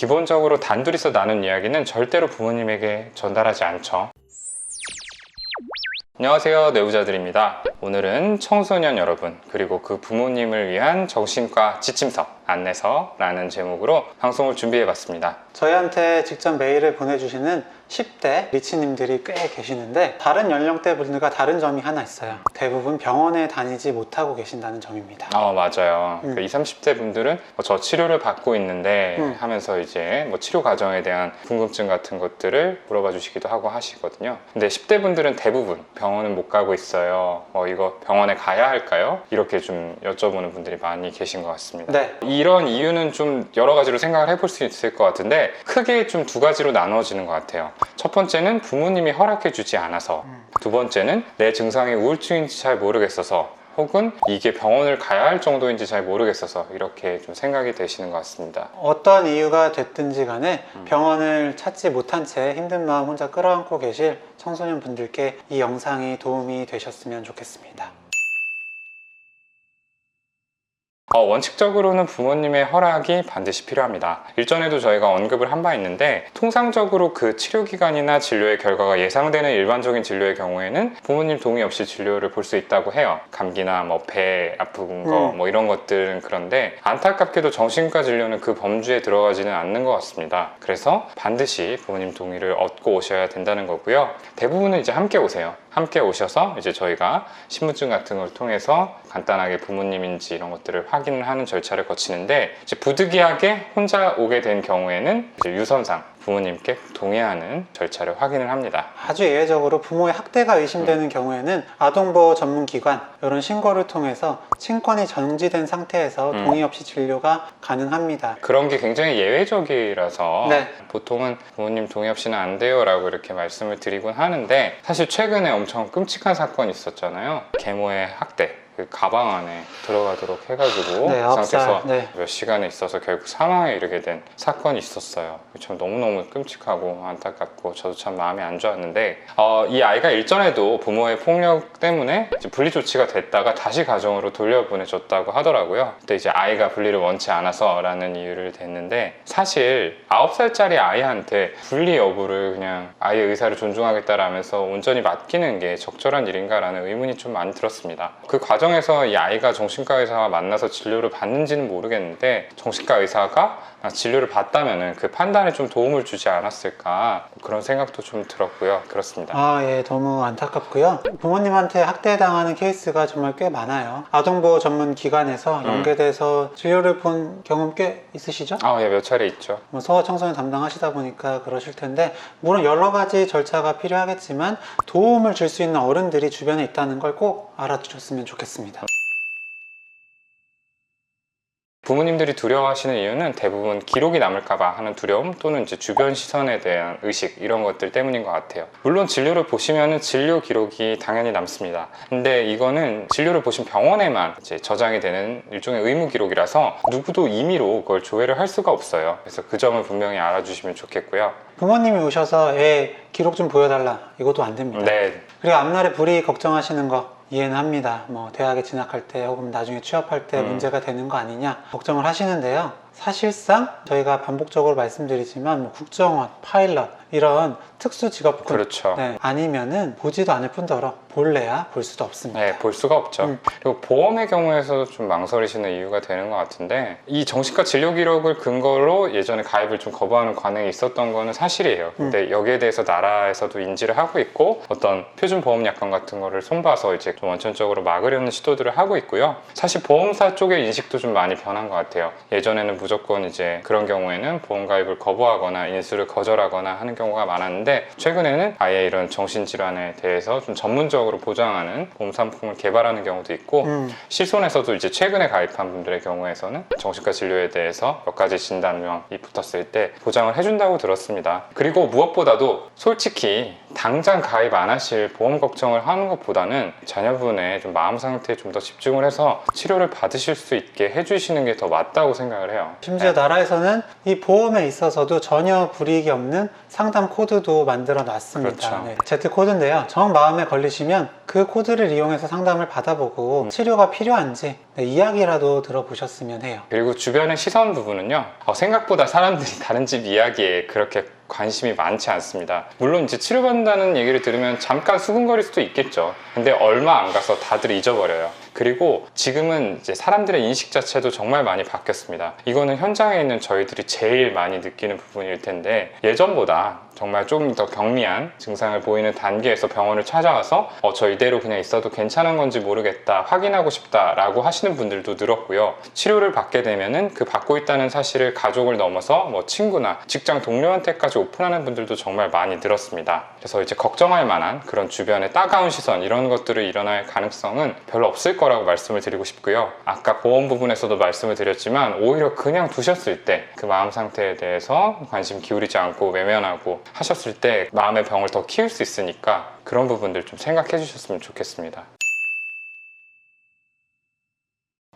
기본적으로 단둘이서 나눈 이야기는 절대로 부모님에게 전달하지 않죠. 안녕하세요, 내부자들입니다. 오늘은 청소년 여러분 그리고 그 부모님을 위한 정신과 지침서, 안내서라는 제목으로 방송을 준비해봤습니다. 저희한테 직접 메일을 보내주시는 10대 리치님들이 꽤 계시는데 다른 연령대 분들과 다른 점이 하나 있어요. 대부분 병원에 다니지 못하고 계신다는 점입니다. 맞아요. 20, 30대 분들은 저 치료를 받고 있는데 하면서 이제 치료 과정에 대한 궁금증 같은 것들을 물어봐 주시기도 하고 하시거든요. 근데 10대 분들은 대부분 병원은 못 가고 있어요. 이거 병원에 가야 할까요? 이렇게 좀 여쭤보는 분들이 많이 계신 것 같습니다. 네. 이런 이유는 좀 여러 가지로 생각을 해볼 수 있을 것 같은데 크게 좀 두 가지로 나눠지는 것 같아요. 첫 번째는 부모님이 허락해 주지 않아서, 두 번째는 내 증상이 우울증인지 잘 모르겠어서, 혹은 이게 병원을 가야 할 정도인지 잘 모르겠어서 이렇게 좀 생각이 되시는 것 같습니다. 어떤 이유가 됐든지 간에 병원을 찾지 못한 채 힘든 마음 혼자 끌어안고 계실 청소년 분들께 이 영상이 도움이 되셨으면 좋겠습니다. 원칙적으로는 부모님의 허락이 반드시 필요합니다. 일전에도 저희가 언급을 한 바 있는데 통상적으로 그 치료기간이나 진료의 결과가 예상되는 일반적인 진료의 경우에는 부모님 동의 없이 진료를 볼 수 있다고 해요. 감기나 배 아픈 거 이런 것들은. 그런데 안타깝게도 정신과 진료는 그 범주에 들어가지는 않는 것 같습니다. 그래서 반드시 부모님 동의를 얻고 오셔야 된다는 거고요. 대부분은 이제 함께 오세요. 함께 오셔서 이제 저희가 신분증 같은 걸 통해서 간단하게 부모님인지 이런 것들을 확인을 하는 절차를 거치는데, 이제 부득이하게 혼자 오게 된 경우에는 이제 유선상 부모님께 동의하는 절차를 확인을 합니다. 아주 예외적으로 부모의 학대가 의심되는 경우에는 아동보호 전문기관 이런 신고를 통해서 친권이 정지된 상태에서 동의 없이 진료가 가능합니다. 그런 게 굉장히 예외적이라서 네. 보통은 부모님 동의 없이는 안 돼요 라고 이렇게 말씀을 드리곤 하는데, 사실 최근에 엄청 끔찍한 사건이 있었잖아요. 계모의 학대, 그 가방 안에 들어가도록 해가지고 네, 그 상태에서 네. 몇 시간에 있어서 결국 사망에 이르게 된 사건이 있었어요. 참 너무너무 끔찍하고 안타깝고 저도 참 마음이 안 좋았는데, 이 아이가 일전에도 부모의 폭력 때문에 이제 분리 조치가 됐다가 다시 가정으로 돌려보내줬다고 하더라고요. 그때 이제 아이가 분리를 원치 않아서 라는 이유를 댔는데, 사실 9살짜리 아이한테 분리 여부를 그냥 아이의 의사를 존중하겠다라면서 온전히 맡기는 게 적절한 일인가 라는 의문이 좀 많이 들었습니다. 그 과정에서 이 아이가 정신과 의사와 만나서 진료를 받는지는 모르겠는데, 정신과 의사가 진료를 받다면은 그 판단에 좀 도움을 주지 않았을까, 그런 생각도 좀 들었고요. 그렇습니다. 예, 너무 안타깝고요. 부모님한테 학대당하는 케이스가 정말 꽤 많아요. 아동보호 전문 기관에서 연계돼서 진료를 본 경험 꽤 있으시죠? 예, 몇 차례 있죠. 소아청소년 담당하시다 보니까 그러실 텐데, 물론 여러 가지 절차가 필요하겠지만 도움을 줄 수 있는 어른들이 주변에 있다는 걸 꼭 알아주셨으면 좋겠습니다. 부모님들이 두려워하시는 이유는 대부분 기록이 남을까봐 하는 두려움, 또는 이제 주변 시선에 대한 의식, 이런 것들 때문인 것 같아요. 물론 진료를 보시면은 진료 기록이 당연히 남습니다. 근데 이거는 진료를 보신 병원에만 이제 저장이 되는 일종의 의무 기록이라서 누구도 임의로 그걸 조회를 할 수가 없어요. 그래서 그 점을 분명히 알아주시면 좋겠고요. 부모님이 오셔서 애 기록 좀 보여달라, 이것도 안 됩니다. 네. 그리고 앞날에 불이익 걱정하시는 거 이해는 합니다. 대학에 진학할 때 혹은 나중에 취업할 때 문제가 되는 거 아니냐 걱정을 하시는데요. 사실상 저희가 반복적으로 말씀드리지만 국정원, 파일럿 이런 특수 직업군, 그렇죠. 아니면은 보지도 않을 뿐더러 볼래야 볼 수도 없습니다. 네, 볼 수가 없죠. 그리고 보험의 경우에서도 좀 망설이시는 이유가 되는 것 같은데, 이 정신과 진료 기록을 근거로 예전에 가입을 좀 거부하는 관행이 있었던 거는 사실이에요. 근데 여기에 대해서 나라에서도 인지를 하고 있고, 어떤 표준 보험 약관 같은 거를 손봐서 이제 좀 원천적으로 막으려는 시도들을 하고 있고요. 사실 보험사 쪽의 인식도 좀 많이 변한 것 같아요. 예전에는 무조건 이제 그런 경우에는 보험 가입을 거부하거나 인수를 거절하거나 하는 경우가 많았는데, 최근에는 아예 이런 정신질환에 대해서 좀 전문적으로 보장하는 보험 상품을 개발하는 경우도 있고, 실손에서도 이제 최근에 가입한 분들의 경우에서는 정신과 진료에 대해서 몇 가지 진단명이 붙었을 때 보장을 해준다고 들었습니다. 그리고 무엇보다도 솔직히 당장 가입 안 하실 보험 걱정을 하는 것보다는 자녀분의 좀 마음 상태에 좀 더 집중을 해서 치료를 받으실 수 있게 해주시는 게 더 맞다고 생각을 해요. 심지어 나라에서는 이 보험에 있어서도 전혀 불이익이 없는 상담 코드도 만들어 놨습니다. 그렇죠. Z 코드인데요. 정 마음에 걸리시면 그 코드를 이용해서 상담을 받아보고 치료가 필요한지 이야기라도 들어보셨으면 해요. 그리고 주변의 시선 부분은요, 생각보다 사람들이 다른 집 이야기에 그렇게 관심이 많지 않습니다. 물론 이제 치료받는다는 얘기를 들으면 잠깐 수근거릴 수도 있겠죠. 근데 얼마 안 가서 다들 잊어버려요. 그리고 지금은 이제 사람들의 인식 자체도 정말 많이 바뀌었습니다. 이거는 현장에 있는 저희들이 제일 많이 느끼는 부분일 텐데, 예전보다 정말 좀 더 경미한 증상을 보이는 단계에서 병원을 찾아와서 저 이대로 그냥 있어도 괜찮은 건지 모르겠다, 확인하고 싶다 라고 하시는 분들도 늘었고요. 치료를 받게 되면은 그 받고 있다는 사실을 가족을 넘어서 뭐 친구나 직장 동료한테까지 오픈하는 분들도 정말 많이 늘었습니다. 그래서 이제 걱정할 만한 그런 주변의 따가운 시선, 이런 것들을 일어날 가능성은 별로 없을 거라고 말씀을 드리고 싶고요. 아까 보험 부분에서도 말씀을 드렸지만, 오히려 그냥 두셨을 때 그 마음 상태에 대해서 관심 기울이지 않고 외면하고 하셨을 때 마음의 병을 더 키울 수 있으니까 그런 부분들 좀 생각해 주셨으면 좋겠습니다.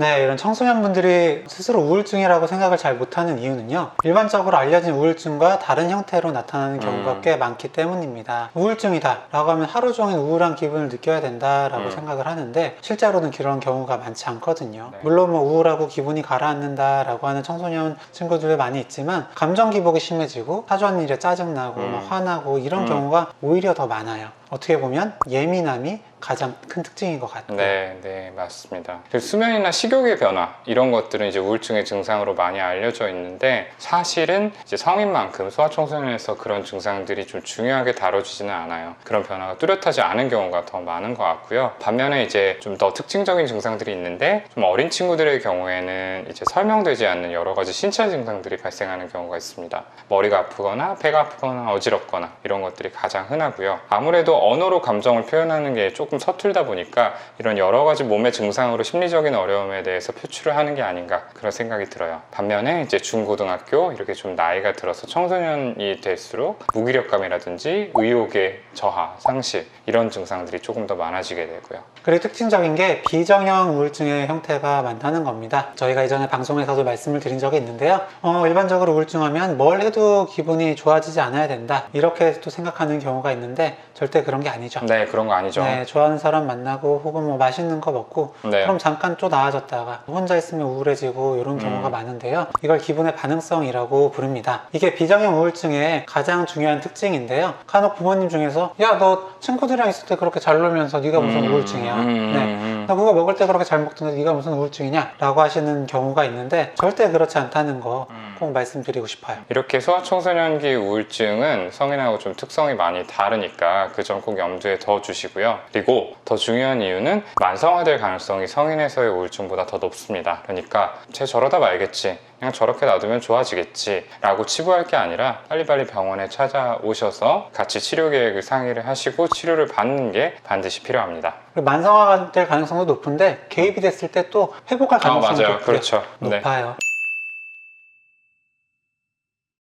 네, 이런 청소년분들이 스스로 우울증이라고 생각을 잘 못하는 이유는요, 일반적으로 알려진 우울증과 다른 형태로 나타나는 경우가 꽤 많기 때문입니다. 우울증이다 라고 하면 하루 종일 우울한 기분을 느껴야 된다라고 생각을 하는데, 실제로는 그런 경우가 많지 않거든요. 네. 물론 뭐 우울하고 기분이 가라앉는다 라고 하는 청소년 친구들 많이 있지만, 감정 기복이 심해지고 사소한 일에 짜증나고 막 화나고 이런 경우가 오히려 더 많아요. 어떻게 보면 예민함이 가장 큰 특징인 것 같아요. 네, 맞습니다. 수면이나 식욕의 변화, 이런 것들은 이제 우울증의 증상으로 많이 알려져 있는데, 사실은 이제 성인만큼 소아청소년에서 그런 증상들이 좀 중요하게 다뤄지지는 않아요. 그런 변화가 뚜렷하지 않은 경우가 더 많은 것 같고요. 반면에 이제 좀 더 특징적인 증상들이 있는데, 좀 어린 친구들의 경우에는 이제 설명되지 않는 여러 가지 신체 증상들이 발생하는 경우가 있습니다. 머리가 아프거나 배가 아프거나 어지럽거나 이런 것들이 가장 흔하고요. 아무래도 언어로 감정을 표현하는 게 조금 서툴다 보니까 이런 여러 가지 몸의 증상으로 심리적인 어려움에 대해서 표출을 하는 게 아닌가, 그런 생각이 들어요. 반면에 이제 중고등학교 이렇게 좀 나이가 들어서 청소년이 될수록 무기력감이라든지 의욕의 저하, 상실, 이런 증상들이 조금 더 많아지게 되고요. 그리고 특징적인 게 비정형 우울증의 형태가 많다는 겁니다. 저희가 이전에 방송에서도 말씀을 드린 적이 있는데요. 일반적으로 우울증하면 뭘 해도 기분이 좋아지지 않아야 된다, 이렇게 또 생각하는 경우가 있는데, 절대 그런 게 아니죠. 네, 그런 거 아니죠. 네, 좋아하는 사람 만나고 혹은 뭐 맛있는 거 먹고 네. 그럼 잠깐 또 나아졌다가 혼자 있으면 우울해지고 이런 경우가 많은데요. 이걸 기분의 반응성이라고 부릅니다. 이게 비정형 우울증의 가장 중요한 특징인데요. 간혹 부모님 중에서 야, 너 친구들이랑 있을 때 그렇게 잘 놀면서 네가 무슨 우울증이야? 네. 너 그거 먹을 때 그렇게 잘 먹던데 네가 무슨 우울증이냐? 라고 하시는 경우가 있는데, 절대 그렇지 않다는 거 꼭 말씀드리고 싶어요. 이렇게 소아청소년기 우울증은 성인하고 좀 특성이 많이 다르니까 그 점 꼭 염두에 더 주시고요. 그리고 더 중요한 이유는 만성화될 가능성이 성인에서의 우울증보다 더 높습니다. 그러니까 쟤 저러다 말겠지, 그냥 저렇게 놔두면 좋아지겠지 라고 치부할 게 아니라 빨리빨리 병원에 찾아오셔서 같이 치료 계획을 상의를 하시고 치료를 받는 게 반드시 필요합니다. 그리고 만성화가 될 가능성도 높은데, 개입이 됐을 때 또 회복할 가능성도 맞아요. 그렇죠. 높아요.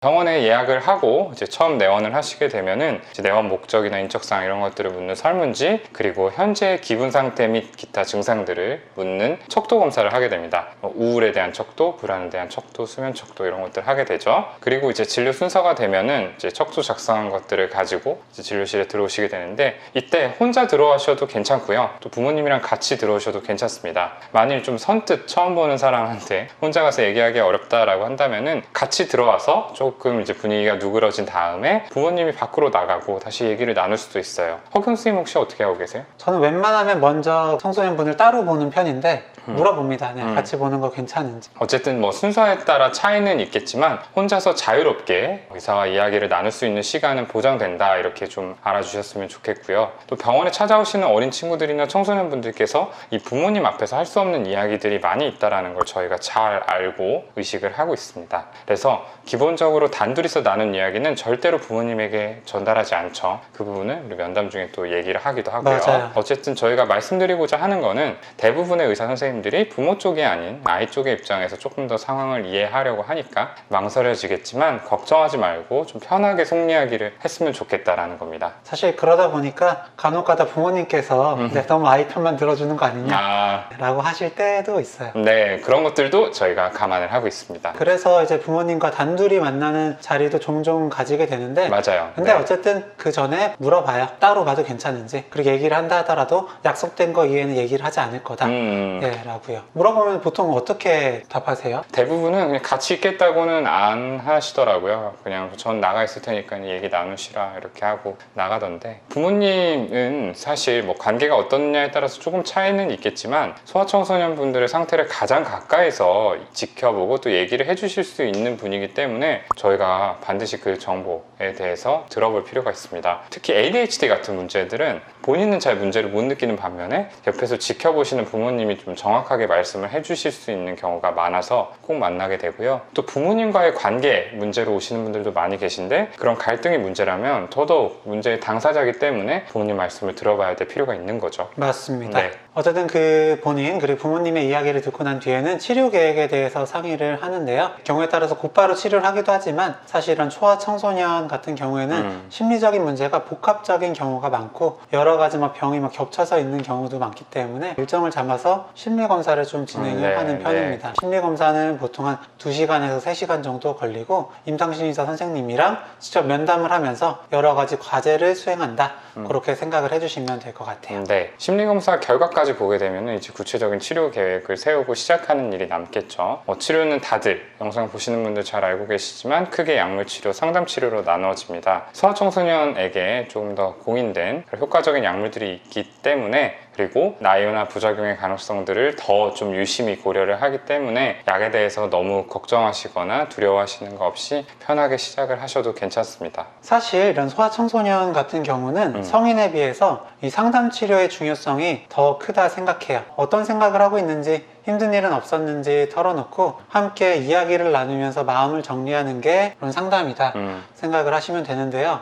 병원에 예약을 하고 이제 처음 내원을 하시게 되면은 이제 내원 목적이나 인적사항 이런 것들을 묻는 설문지, 그리고 현재 기분 상태 및 기타 증상들을 묻는 척도 검사를 하게 됩니다. 우울에 대한 척도, 불안에 대한 척도, 수면 척도, 이런 것들을 하게 되죠. 그리고 이제 진료 순서가 되면은 이제 척도 작성한 것들을 가지고 이제 진료실에 들어오시게 되는데, 이때 혼자 들어가셔도 괜찮고요. 또 부모님이랑 같이 들어오셔도 괜찮습니다. 만일 좀 선뜻 처음 보는 사람한테 혼자 가서 얘기하기 어렵다라고 한다면은 같이 들어와서 조금 이제 분위기가 누그러진 다음에 부모님이 밖으로 나가고 다시 얘기를 나눌 수도 있어요. 허경 선생님 혹시 어떻게 하고 계세요? 저는 웬만하면 먼저 청소년분을 따로 보는 편인데 물어봅니다. 네, 같이 보는 거 괜찮은지. 어쨌든 뭐 순서에 따라 차이는 있겠지만 혼자서 자유롭게 의사와 이야기를 나눌 수 있는 시간은 보장된다, 이렇게 좀 알아주셨으면 좋겠고요. 또 병원에 찾아오시는 어린 친구들이나 청소년분들께서 이 부모님 앞에서 할 수 없는 이야기들이 많이 있다는 걸 저희가 잘 알고 의식을 하고 있습니다. 그래서 기본적으로 단둘이서 나눈 이야기는 절대로 부모님에게 전달하지 않죠. 그 부분은 우리 면담 중에 또 얘기를 하기도 하고요. 맞아요. 어쨌든 저희가 말씀드리고자 하는 거는 대부분의 의사 선생님 선생님들이 부모 쪽이 아닌 아이 쪽의 입장에서 조금 더 상황을 이해하려고 하니까 망설여지겠지만 걱정하지 말고 좀 편하게 속 이야기를 했으면 좋겠다라는 겁니다. 사실 그러다 보니까 간혹가다 부모님께서 너무 아이 편만 들어주는 거 아니냐 아, 라고 하실 때도 있어요. 네, 그런 것들도 저희가 감안을 하고 있습니다. 그래서 이제 부모님과 단둘이 만나는 자리도 종종 가지게 되는데 맞아요. 근데 네. 어쨌든 그 전에 물어봐요. 따로 봐도 괜찮은지. 그리고 얘기를 한다 하더라도 약속된 거 이외에는 얘기를 하지 않을 거다. 예, 라고요. 물어보면 보통 어떻게 답하세요? 대부분은 그냥 같이 있겠다고는 안 하시더라고요. 그냥 전 나가 있을 테니까 얘기 나누시라 이렇게 하고 나가던데, 부모님은 사실 뭐 관계가 어떻냐에 따라서 조금 차이는 있겠지만 소아청소년분들의 상태를 가장 가까이서 지켜보고 또 얘기를 해주실 수 있는 분이기 때문에 저희가 반드시 그 정보에 대해서 들어볼 필요가 있습니다. 특히 ADHD 같은 문제들은 본인은 잘 문제를 못 느끼는 반면에 옆에서 지켜보시는 부모님이 좀 정확하게 말씀을 해주실 수 있는 경우가 많아서 꼭 만나게 되고요. 또 부모님과의 관계 문제로 오시는 분들도 많이 계신데, 그런 갈등이 문제라면 더더욱 문제의 당사자이기 때문에 부모님 말씀을 들어봐야 될 필요가 있는 거죠. 맞습니다. 네. 어쨌든 그 본인 그리고 부모님의 이야기를 듣고 난 뒤에는 치료 계획에 대해서 상의를 하는데요. 경우에 따라서 곧바로 치료를 하기도 하지만 사실은 초아 청소년 같은 경우에는 심리적인 문제가 복합적인 경우가 많고 여러 가지 병이 겹쳐서 있는 경우도 많기 때문에 일정을 잡아서 심리 검사를 좀 진행을 네, 하는 편입니다. 심리 검사는 보통 한 2시간에서 3시간 정도 걸리고 임상심리사 선생님이랑 직접 면담을 하면서 여러 가지 과제를 수행한다. 그렇게 생각을 해주시면 될 것 같아요. 네, 심리검사 결과까지 보게 되면 이제 구체적인 치료 계획을 세우고 시작하는 일이 남겠죠. 치료는 다들 영상 보시는 분들 잘 알고 계시지만 크게 약물치료, 상담치료로 나누어집니다. 소아청소년에게 조금 더 공인된 효과적인 약물들이 있기 때문에, 그리고 나이나 부작용의 가능성들을 더 좀 유심히 고려를 하기 때문에 약에 대해서 너무 걱정하시거나 두려워하시는 거 없이 편하게 시작을 하셔도 괜찮습니다. 사실 이런 소아청소년 같은 경우는 성인에 비해서 이 상담치료의 중요성이 더 크다 생각해요. 어떤 생각을 하고 있는지, 힘든 일은 없었는지 털어놓고 함께 이야기를 나누면서 마음을 정리하는 게 그런 상담이다 생각을 하시면 되는데요.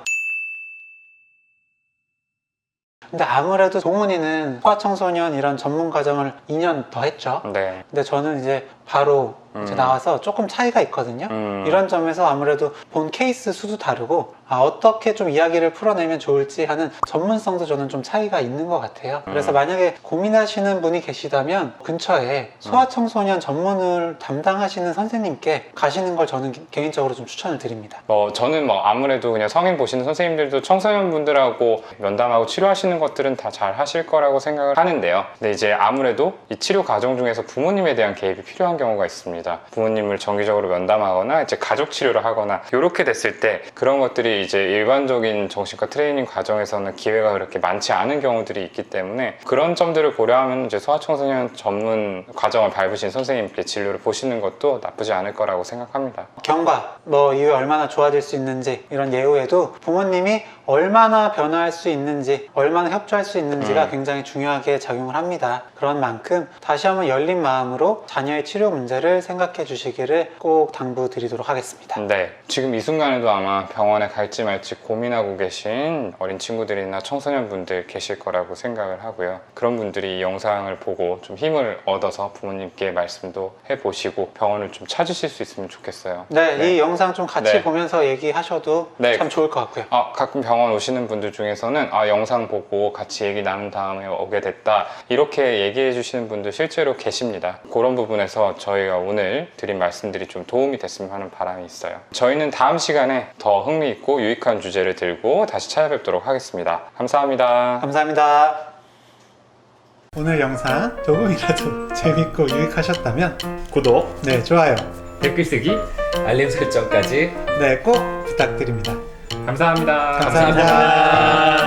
근데 아무래도 동훈이는 소아청소년 이런 전문 과정을 2년 더 했죠. 네. 근데 저는 이제 바로 이제 나와서 조금 차이가 있거든요. 이런 점에서 아무래도 본 케이스 수도 다르고 어떻게 좀 이야기를 풀어내면 좋을지 하는 전문성도 저는 좀 차이가 있는 것 같아요. 그래서 만약에 고민하시는 분이 계시다면 근처에 소아청소년 전문을 담당하시는 선생님께 가시는 걸 저는 개인적으로 좀 추천을 드립니다. 저는 아무래도 그냥 성인 보시는 선생님들도 청소년분들하고 면담하고 치료하시는 것들은 다 잘 하실 거라고 생각을 하는데요. 근데 이제 아무래도 이 치료 과정 중에서 부모님에 대한 개입이 필요한 경우가 있습니다. 부모님을 정기적으로 면담하거나 이제 가족 치료를 하거나 이렇게 됐을 때 그런 것들이 이제 일반적인 정신과 트레이닝 과정에서는 기회가 그렇게 많지 않은 경우들이 있기 때문에 그런 점들을 고려하면 이제 소아청소년 전문 과정을 밟으신 선생님께 진료를 보시는 것도 나쁘지 않을 거라고 생각합니다. 경과, 이후에 얼마나 좋아질 수 있는지 이런 예후에도 부모님이 얼마나 변화할 수 있는지, 얼마나 협조할 수 있는지가 굉장히 중요하게 작용을 합니다. 그런 만큼 다시 한번 열린 마음으로 자녀의 치료 문제를 생각해 주시기를 꼭 당부드리도록 하겠습니다. 네, 지금 이 순간에도 아마 병원에 갈지 말지 고민하고 계신 어린 친구들이나 청소년분들 계실 거라고 생각을 하고요. 그런 분들이 이 영상을 보고 좀 힘을 얻어서 부모님께 말씀도 해보시고 병원을 좀 찾으실 수 있으면 좋겠어요. 네, 이 영상 좀 같이 네. 보면서 얘기하셔도 네. 참 좋을 것 같고요. 가끔 병원 오시는 분들 중에서는 영상 보고 같이 얘기 나눈 다음에 오게 됐다, 이렇게 얘기해 주시는 분들 실제로 계십니다. 그런 부분에서 저희가 오늘 드린 말씀들이 좀 도움이 됐으면 하는 바람이 있어요. 저희는 다음 시간에 더 흥미있고 유익한 주제를 들고 다시 찾아뵙도록 하겠습니다. 감사합니다. 감사합니다. 오늘 영상 조금이라도 재밌고 유익하셨다면 구독, 네, 좋아요. 댓글 쓰기, 알림 설정까지 네, 꼭 부탁드립니다. 감사합니다. 감사합니다.